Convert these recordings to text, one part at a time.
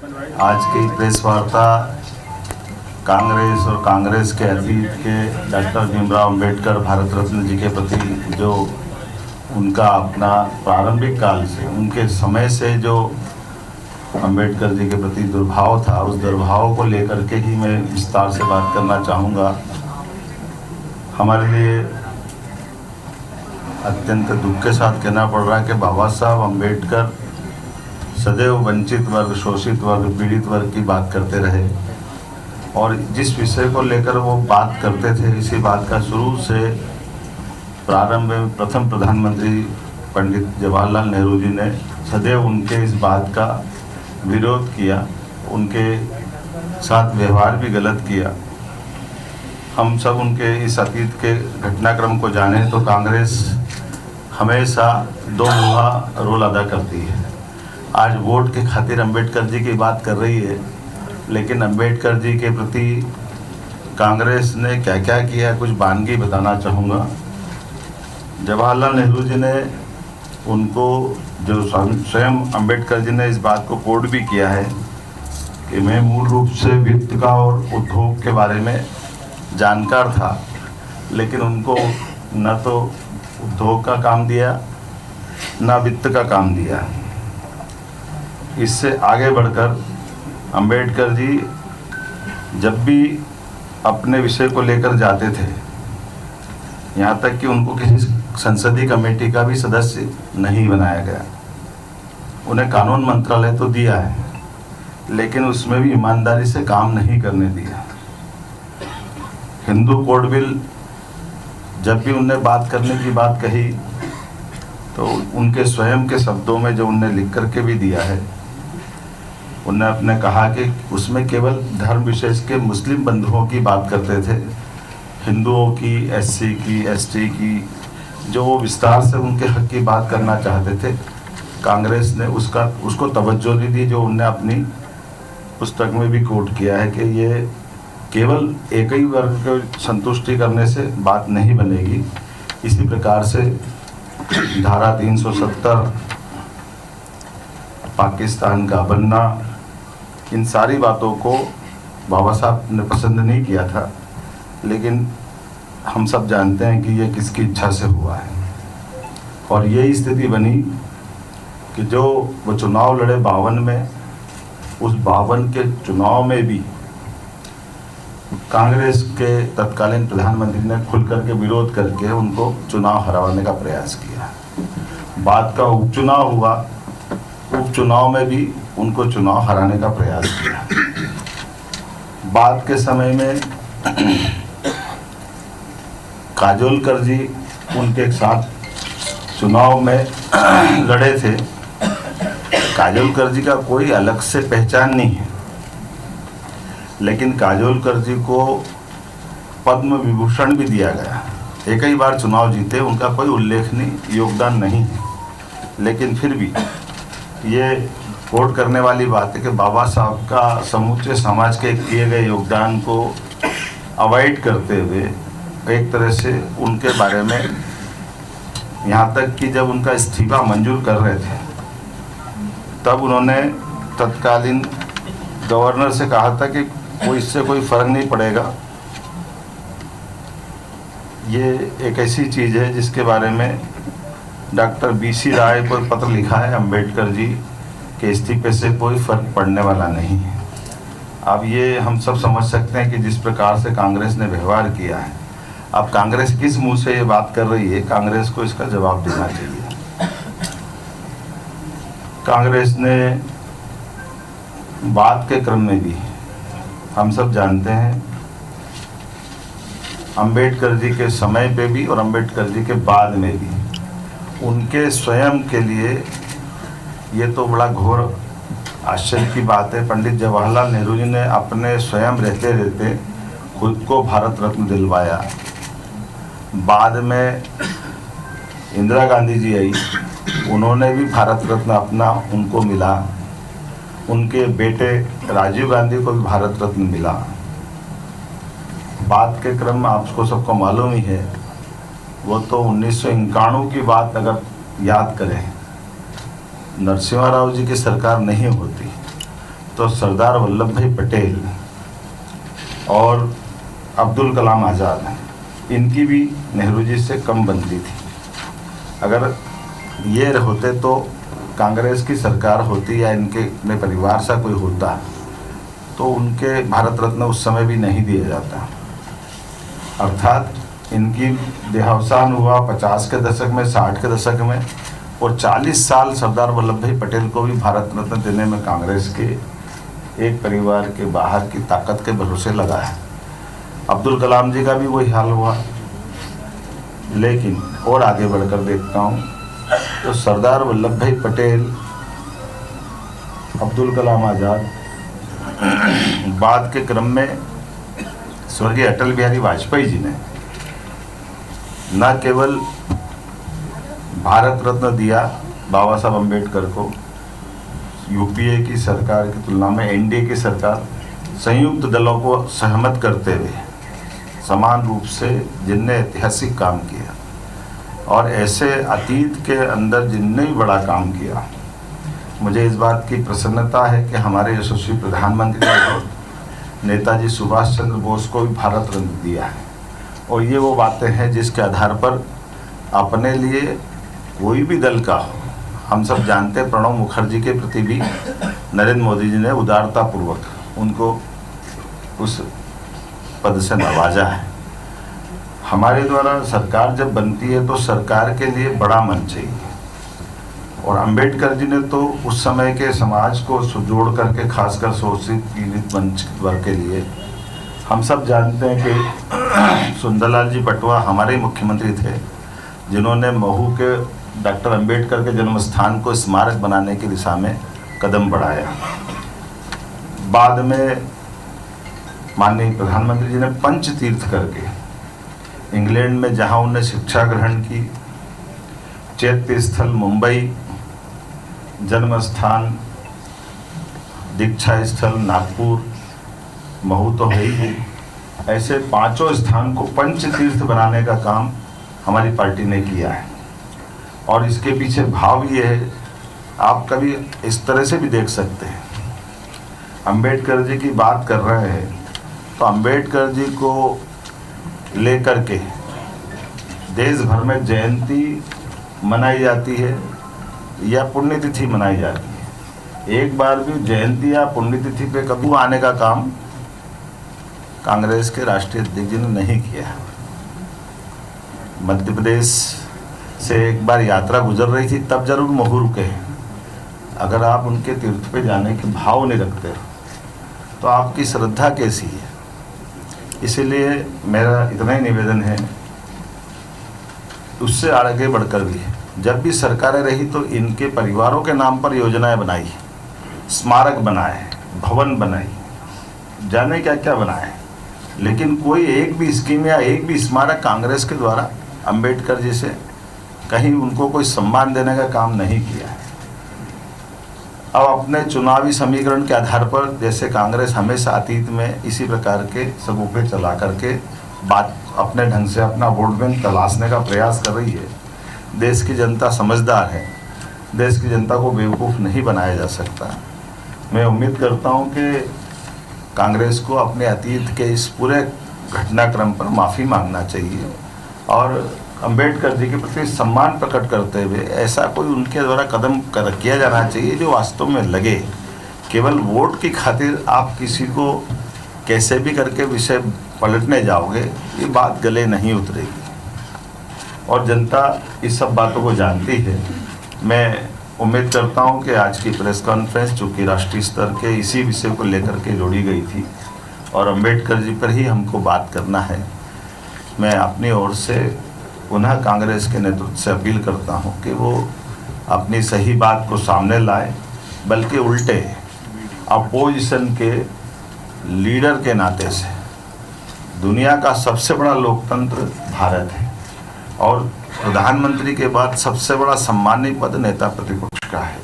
आज की प्रेस वार्ता कांग्रेस और कांग्रेस के अतीत के डॉक्टर भीमराव अंबेडकर भारत रत्न जी के प्रति जो उनका अपना प्रारंभिक काल से उनके समय से जो अंबेडकर जी के प्रति दुर्भाव था, उस दुर्भाव को लेकर के ही मैं विस्तार से बात करना चाहूँगा। हमारे लिए अत्यंत दुख के साथ कहना पड़ रहा है कि बाबा साहब अंबेडकर सदैव वंचित वर्ग, शोषित वर्ग, पीड़ित वर्ग की बात करते रहे और जिस विषय को लेकर वो बात करते थे, इसी बात का शुरू से प्रारंभ में प्रथम प्रधानमंत्री पंडित जवाहरलाल नेहरू जी ने सदैव उनके इस बात का विरोध किया, उनके साथ व्यवहार भी गलत किया। हम सब उनके इस अतीत के घटनाक्रम को जानें तो कांग्रेस हमेशा दो मुहा रोल अदा करती है। आज वोट के खातिर अंबेडकर जी की बात कर रही है, लेकिन अंबेडकर जी के प्रति कांग्रेस ने क्या क्या किया, कुछ बानगी बताना चाहूँगा। जवाहरलाल नेहरू जी ने उनको जो स्वयं अंबेडकर जी ने इस बात को कोट भी किया है कि मैं मूल रूप से वित्त का और उद्योग के बारे में जानकार था, लेकिन उनको न तो उद्योग का काम दिया न वित्त का काम दिया। इससे आगे बढ़कर अंबेडकर जी जब भी अपने विषय को लेकर जाते थे, यहाँ तक कि उनको किसी संसदीय कमेटी का भी सदस्य नहीं बनाया गया। उन्हें कानून मंत्रालय तो दिया है, लेकिन उसमें भी ईमानदारी से काम नहीं करने दिया। हिंदू कोड बिल जब भी उनने बात करने की बात कही तो उनके स्वयं के शब्दों में जो उनने लिख करके भी दिया है, उन्होंने अपने कहा कि उसमें केवल धर्म विशेष के मुस्लिम बंधुओं की बात करते थे, हिंदुओं की, एससी की, एसटी की, जो वो विस्तार से उनके हक की बात करना चाहते थे, कांग्रेस ने उसको तवज्जो नहीं दी। जो उनने अपनी पुस्तक में भी कोट किया है कि ये केवल एक ही वर्ग को संतुष्टि करने से बात नहीं बनेगी। इसी प्रकार से धारा 370, पाकिस्तान का बनना, इन सारी बातों को बाबा साहब ने पसंद नहीं किया था, लेकिन हम सब जानते हैं कि ये किसकी इच्छा से हुआ है। और ये स्थिति बनी कि जो वो चुनाव लड़े 52 में, उस 52 के चुनाव में भी कांग्रेस के तत्कालीन प्रधानमंत्री ने खुल करके विरोध करके उनको चुनाव हराने का प्रयास किया। बाद का उपचुनाव हुआ, उपचुनाव में भी उनको चुनाव हराने का प्रयास किया। बाद के समय में काजोलकर जी उनके साथ चुनाव में लड़े थे। काजोलकर जी का कोई अलग से पहचान नहीं है, लेकिन काजोलकर जी को पद्म विभूषण भी दिया गया। एक ही बार चुनाव जीते, उनका कोई उल्लेखनीय योगदान नहीं है, लेकिन फिर भी ये कोट करने वाली बात है कि बाबा साहब का समूचे समाज के किए गए योगदान को अवॉइड करते हुए एक तरह से उनके बारे में, यहाँ तक कि जब उनका इस्तीफा मंजूर कर रहे थे तब उन्होंने तत्कालीन गवर्नर से कहा था कि इससे कोई फर्क नहीं पड़ेगा। ये एक ऐसी चीज़ है जिसके बारे में डॉक्टर BC राय को पत्र लिखा है, अंबेडकर जी के इस्तीफे से कोई फर्क पड़ने वाला नहीं है। अब ये हम सब समझ सकते हैं कि जिस प्रकार से कांग्रेस ने व्यवहार किया है, अब कांग्रेस किस मुंह से ये बात कर रही है, कांग्रेस को इसका जवाब देना चाहिए। कांग्रेस ने बात के क्रम में भी, हम सब जानते हैं, अंबेडकर जी के समय पे भी और अंबेडकर जी के बाद में भी उनके स्वयं के लिए ये तो बड़ा घोर आश्चर्य की बात है, पंडित जवाहरलाल नेहरू जी ने अपने स्वयं रहते रहते खुद को भारत रत्न दिलवाया। बाद में इंदिरा गांधी जी आई, उन्होंने भी भारत रत्न अपना उनको मिला। उनके बेटे राजीव गांधी को भी भारत रत्न मिला। बात के क्रम में आपको सबको मालूम ही है, वो तो 1991 की बात अगर याद करें, नरसिम्हा राव जी की सरकार नहीं होती तो तो सरदार वल्लभ भाई पटेल और अब्दुल कलाम आज़ाद, इनकी भी नेहरू जी से कम बनती थी। अगर ये होते तो कांग्रेस की सरकार होती या इनके अपने परिवार से कोई होता तो उनके भारत रत्न उस समय भी नहीं दिया जाता। अर्थात इनकी देहावसान हुआ 50 के दशक में, 60 के दशक में, और 40 साल सरदार वल्लभ भाई पटेल को भी भारत रत्न देने में कांग्रेस के एक परिवार के बाहर की ताकत के भरोसे लगा है। अब्दुल कलाम जी का भी वही हाल हुआ। लेकिन और आगे बढ़कर देखता हूँ तो सरदार वल्लभ भाई पटेल, अब्दुल कलाम आज़ाद, बाद के क्रम में स्वर्गीय अटल बिहारी वाजपेयी जी ने न केवल भारत रत्न दिया बाबा साहब अम्बेडकर को, यूपीए की सरकार की तुलना में एनडीए की सरकार संयुक्त दलों को सहमत करते हुए समान रूप से जिनने ऐतिहासिक काम किया और ऐसे अतीत के अंदर जिनने भी बड़ा काम किया, मुझे इस बात की प्रसन्नता है कि हमारे यशस्वी प्रधानमंत्री ने नेताजी सुभाष चंद्र बोस को भी भारत रत्न दिया है। और ये वो बातें हैं जिसके आधार पर अपने लिए कोई भी दल का हो, हम सब जानते हैं प्रणब मुखर्जी के प्रति भी नरेंद्र मोदी जी ने उदारतापूर्वक उनको उस पद से नवाजा है। हमारे द्वारा सरकार जब बनती है तो सरकार के लिए बड़ा मन चाहिए, और अंबेडकर जी ने तो उस समय के समाज को जोड़ करके, खासकर शोषित पीड़ित वंचित वर्ग के लिए, हम सब जानते हैं कि सुंदरलाल जी पटवा हमारे मुख्यमंत्री थे जिन्होंने महू के डॉक्टर अंबेडकर के जन्म स्थान को स्मारक बनाने की दिशा में कदम बढ़ाया। बाद में माननीय प्रधानमंत्री जी ने पंच तीर्थ करके इंग्लैंड में जहां उन्होंने शिक्षा ग्रहण की, चैत्य स्थल मुंबई, जन्म स्थान दीक्षा स्थल नागपुर, महू तो है ही, ऐसे 5 स्थान को पंच तीर्थ बनाने का काम हमारी पार्टी ने किया है। और इसके पीछे भाव ये है, आप कभी इस तरह से भी देख सकते हैं, अंबेडकर जी की बात कर रहे हैं तो अंबेडकर जी को लेकर के देश भर में जयंती मनाई जाती है या पुण्यतिथि मनाई जाती है। एक बार भी जयंती या पुण्यतिथि पे कभी आने का काम कांग्रेस के राष्ट्रीय अध्यक्ष जी ने नहीं किया। मध्य प्रदेश से एक बार यात्रा गुजर रही थी, तब जरूर महू रुके। अगर आप उनके तीर्थ पे जाने के भाव नहीं रखते तो आपकी श्रद्धा कैसी है? इसीलिए मेरा इतना ही निवेदन है, उससे आगे बढ़कर भी जब भी सरकारें रही तो इनके परिवारों के नाम पर योजनाएं बनाई, स्मारक बनाए, भवन बनाई, जाने क्या क्या बनाए, लेकिन कोई एक भी स्कीम या एक भी स्मारक कांग्रेस के द्वारा अंबेडकर जी से कहीं उनको कोई सम्मान देने का काम नहीं किया है। अब अपने चुनावी समीकरण के आधार पर, जैसे कांग्रेस हमेशा अतीत में इसी प्रकार के सबूते चला करके बात अपने ढंग से अपना वोट बैंक तलाशने का प्रयास कर रही है। देश की जनता समझदार है, देश की जनता को बेवकूफ़ नहीं बनाया जा सकता। मैं उम्मीद करता हूं कि कांग्रेस को अपने अतीत के इस पूरे घटनाक्रम पर माफ़ी मांगना चाहिए और अंबेडकर जी के प्रति सम्मान प्रकट करते हुए ऐसा कोई उनके द्वारा कदम किया जाना चाहिए जो वास्तव में लगे। केवल वोट की खातिर आप किसी को कैसे भी करके विषय पलटने जाओगे, ये बात गले नहीं उतरेगी और जनता इस सब बातों को जानती है। मैं उम्मीद करता हूं कि आज की प्रेस कॉन्फ्रेंस, चूँकि राष्ट्रीय स्तर के इसी विषय को लेकर के जोड़ी गई थी और अंबेडकर जी पर ही हमको बात करना है, मैं अपनी ओर से पुनः कांग्रेस के नेतृत्व से अपील करता हूं कि वो अपनी सही बात को सामने लाए, बल्कि उल्टे अपोजिशन के लीडर के नाते से दुनिया का सबसे बड़ा लोकतंत्र भारत है और प्रधानमंत्री के बाद सबसे बड़ा सम्मानित पद नेता प्रतिपक्ष का है।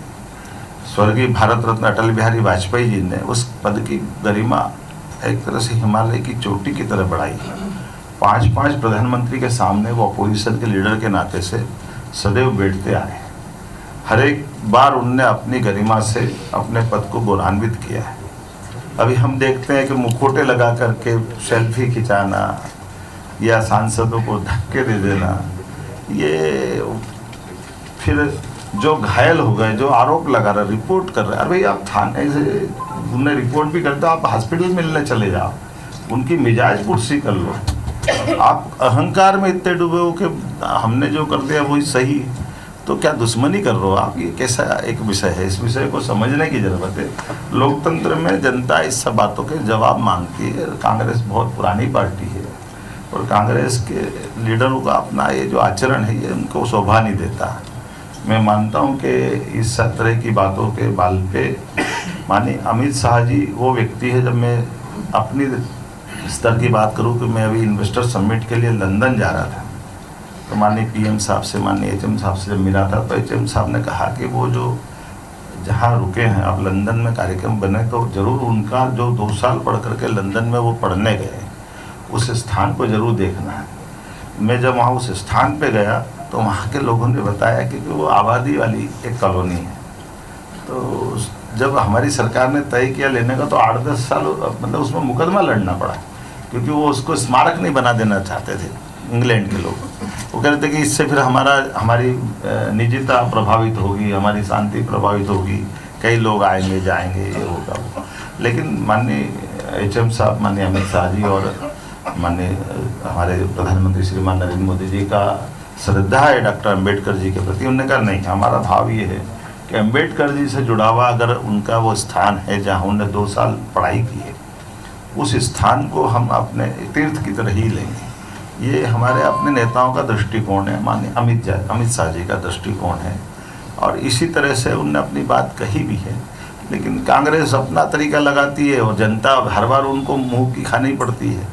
स्वर्गीय भारत रत्न अटल बिहारी वाजपेयी जी ने उस पद की गरिमा एक तरह से हिमालय की चोटी की तरह बढ़ाई। 5 प्रधानमंत्री के सामने वो अपोजिशन के लीडर के नाते से सदैव बैठते आए। हर एक बार उनने अपनी गरिमा से अपने पद को गौरवान्वित किया है। अभी हम देखते हैं कि मुखौटे लगा करके सेल्फी खिंचाना या सांसदों को धक्के दे देना, ये फिर जो घायल हो गए, जो आरोप लगा रहे, रिपोर्ट कर रहे, अरे भाई आप थाने से उन्हें रिपोर्ट भी करते हो, आप हॉस्पिटल मिलने चले जाओ, उनकी मिजाज पुरसी कर लो। आप अहंकार में इतने डूबे हो कि हमने जो कर दिया वही सही, तो क्या दुश्मनी कर रहे हो आप? ये कैसा एक विषय है, इस विषय को समझने की ज़रूरत है। लोकतंत्र में जनता इस सब बातों के जवाब मांगती है। कांग्रेस बहुत पुरानी पार्टी है और कांग्रेस के लीडरों का अपना ये जो आचरण है ये उनको शोभा नहीं देता। मैं मानता हूँ कि इस तरह की बातों के बाल पे माननीय अमित शाह जी वो व्यक्ति है। जब मैं अपनी स्तर की बात करूँ कि मैं अभी इन्वेस्टर समिट के लिए लंदन जा रहा था, तो माननीय पीएम साहब से, माननीय एचएम साहब से जब मिला था, तो एचएम साहब ने कहा कि वो जो जहाँ रुके हैं आप लंदन में कार्यक्रम बने, तो ज़रूर उनका जो 2 साल पढ़ करके लंदन में वो पढ़ने गए उस स्थान को ज़रूर देखना है। मैं जब वहाँ उस स्थान पे गया तो वहाँ के लोगों ने बताया कि वो आबादी वाली एक कॉलोनी है। तो जब हमारी सरकार ने तय किया लेने का, तो 8-10 साल मतलब उसमें मुकदमा लड़ना पड़ा, क्योंकि वो उसको स्मारक नहीं बना देना चाहते थे इंग्लैंड के लोग। वो कह रहे थे कि इससे फिर हमारी निजता प्रभावित होगी, हमारी शांति प्रभावित होगी, कई लोग आएंगे जाएंगे, ये होगा वो। लेकिन माननीय एचएम साहब, माननीय अमित शाह जी और माननीय हमारे प्रधानमंत्री श्रीमान नरेंद्र मोदी जी का श्रद्धा है डॉक्टर अम्बेडकर जी के प्रति। उन्होंने कहा नहीं, हमारा भाव ये है कि अम्बेडकर जी से जुड़ा हुआ अगर उनका वो स्थान है जहाँ उन्होंने 2 साल पढ़ाई की है, उस स्थान को हम अपने तीर्थ की तरह ही लेंगे। ये हमारे अपने नेताओं का दृष्टिकोण है, माननीय अमित शाह जी का दृष्टिकोण है, और इसी तरह से उन्होंने अपनी बात कही भी है। लेकिन कांग्रेस अपना तरीका लगाती है और जनता हर बार उनको मुँह की खानी पड़ती है।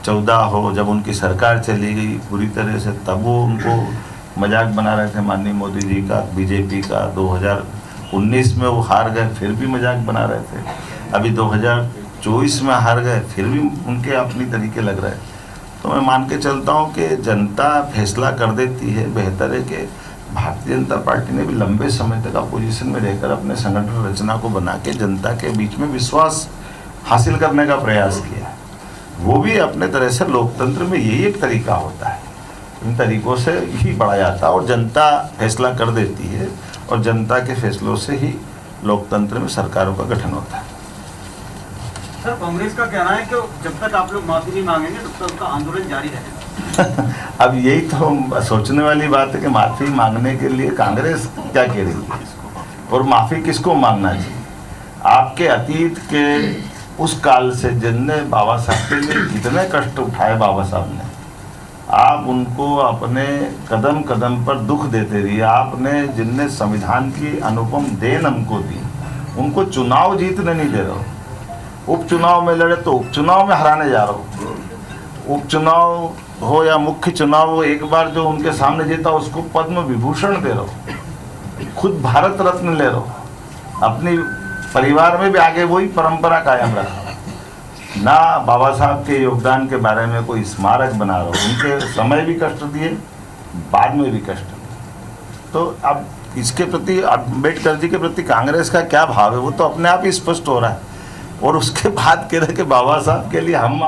14 हो जब उनकी सरकार चली गई पूरी तरह से, तब वो उनको मजाक बना रहे थे माननीय मोदी जी का, बीजेपी का। 2019 में वो हार गए, फिर भी मजाक बना रहे थे। अभी 2024 में हार गए, फिर भी उनके अपनी तरीके लग रहे हैं। तो मैं मान के चलता हूँ कि जनता फैसला कर देती है। बेहतर है कि भारतीय जनता पार्टी ने भी लंबे समय तक अपोजिशन में रहकर अपने संगठन रचना को बना के जनता के बीच में विश्वास हासिल करने का प्रयास किया। वो भी अपने तरह से लोकतंत्र में यही एक तरीका होता है, इन तरीकों से ही बढ़ा जाता है और जनता फैसला कर देती है, और जनता के फैसलों से ही लोकतंत्र में सरकारों का गठन होता है। सर, कांग्रेस का कहना है कि जब तक आप लोग माफी नहीं मांगेंगे तब तक उनका आंदोलन जारी रहेगा। अब यही तो सोचने वाली बात है कि माफी मांगने के लिए कांग्रेस क्या कह रही है, और माफी किसको मांगना चाहिए? आपके अतीत के उस काल से जिनने बाबा साहब के लिए जितने कष्ट उठाए बाबा साहब ने, आप उनको अपने कदम कदम पर दुख देते रहिए। आपने जिनने संविधान की अनुपम देन हमको दी, उनको चुनाव जीतने नहीं दे रहे हो। उपचुनाव में लड़े तो उपचुनाव में हराने जा रहे हो। उपचुनाव हो या मुख्य चुनाव हो, एक बार जो उनके सामने जीता उसको पद्म विभूषण दे रहे हो, खुद भारत रत्न ले रहे हो, अपनी परिवार में भी आगे वही परंपरा कायम रखा, ना बाबा साहब के योगदान के बारे में कोई स्मारक बना रहे हो। उनके समय भी कष्ट दिए, बाद में भी कष्ट दिए। तो अब इसके प्रति अम्बेडकर जी के प्रति कांग्रेस का क्या भाव है वो तो अपने आप ही स्पष्ट हो रहा है। और उसके बाद कह रहे कि बाबा साहब के लिए हम